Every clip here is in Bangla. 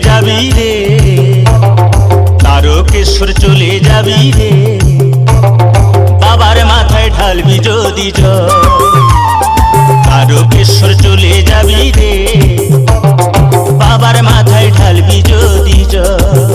যাবি রে, তারকেশ্বর চলে যাবি রে, বাবার মাথায় ঢালবি যদি জল। তারকেশ্বর চলে যাবি রে, বাবার মাথায় ঢালবি যদি জল।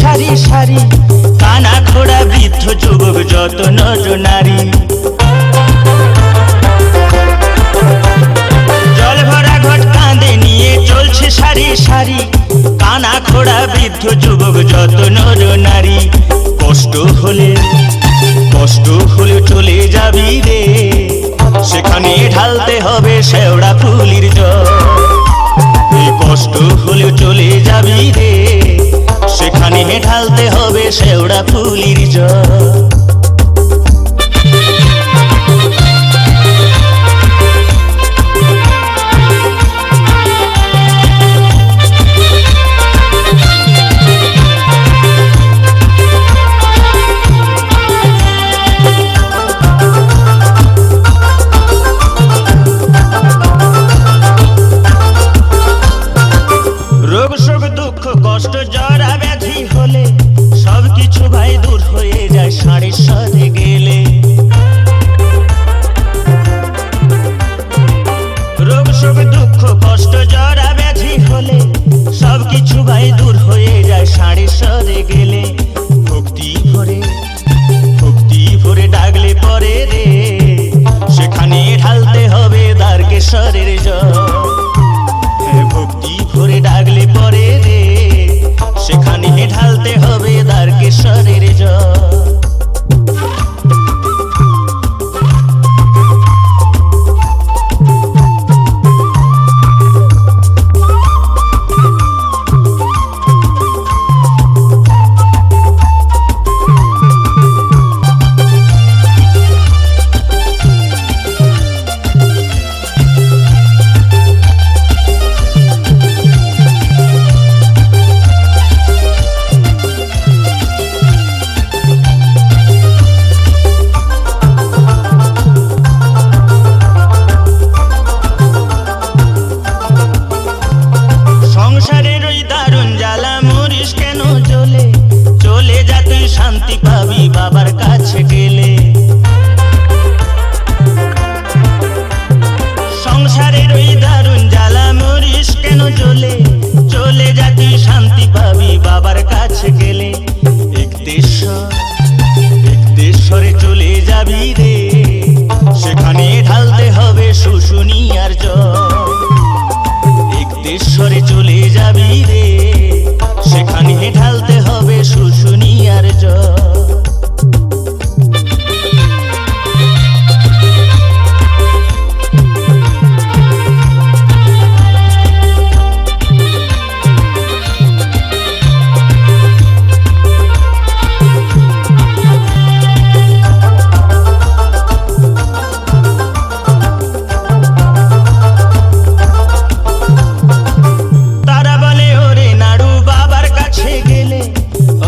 সারি সারি কানা খোড়া বৃদ্ধ যুবক যত নর নারী, জল ভরা ঘট কাঁধে নিয়ে চলছে সারি সারি, কানা খোড়া বৃদ্ধ যুবক যত নর নারী। কষ্ট হলে চলে যাবি রে, সেখানে ঢালতে হবে শেওড়া ফুলির জল। এই কষ্ট হলে চলে যাবি রে, সেখানে ঢালতে হবে শেওড়া ফুলির জল। রোগ শোক দুঃখ কষ্ট জরা ব্যাধি হলে সব কিছু ভাই দূর হয়ে যায় ষাঁড়ের সাথে গেলে। রোগ শোক দুঃখ কষ্ট জরা ব্যাধি হলে সব কিছু ভাই দূর হয়ে যায় ষাঁড়ের সাথে গেলে। ভক্তি ভরে ডাকলে পরে রে, সেখানে ঢালতে হবে দ্বারকেশ্বরের জল। ভক্তি ভরে ডাকলে পরে রে, সেখানে ঢালতে হবে দ্বারকেশ্বরের জল। সংসারের ওই দারুণ জ্বালা মরিস কেন জ্বলে, চলে যা তুই শান্তি পাবি বাবার কাছে গেলে। সংসারের ওই দারুণ জ্বালা মরিস কেন জ্বলে, চলে যা তুই শান্তি পাবি বাবার কাছে গেলে। একদেশ্বরে চলে যাবি রে, সেখানে ঢালতে হবে শুশুনিয়ার জল। একদেশ্বরে চলে যাবি রে, সেখানে ঢালতে হবে শুশুনিয়ার জল।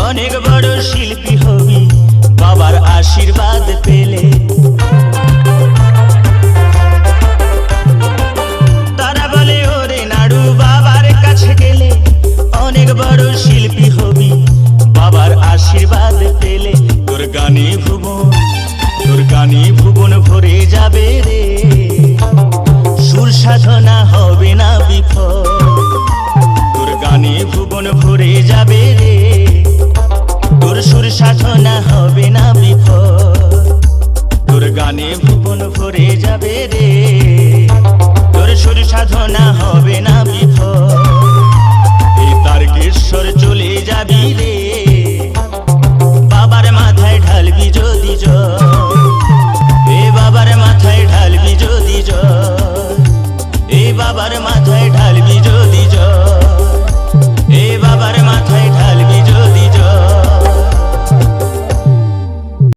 অনেক বড় শিল্পী হবি বাবার আশীর্বাদ পেলে। তারা বলে ওরে নাড়ু বাবার কাছে গেলে, অনেক বড় শিল্পী হবি বাবার আশীর্বাদ পেলে। তোর গানে ভুবন ভরে যাবে রে, সুর সাধনা হবে না বিফল। তোর গানে ভুবন ভরে যাবে রে, তোর সুর সাধনা হবে না বিফল। তোর গানে ভুবন ভরে যাবে রে, তোর সুর সাধনা হবে না।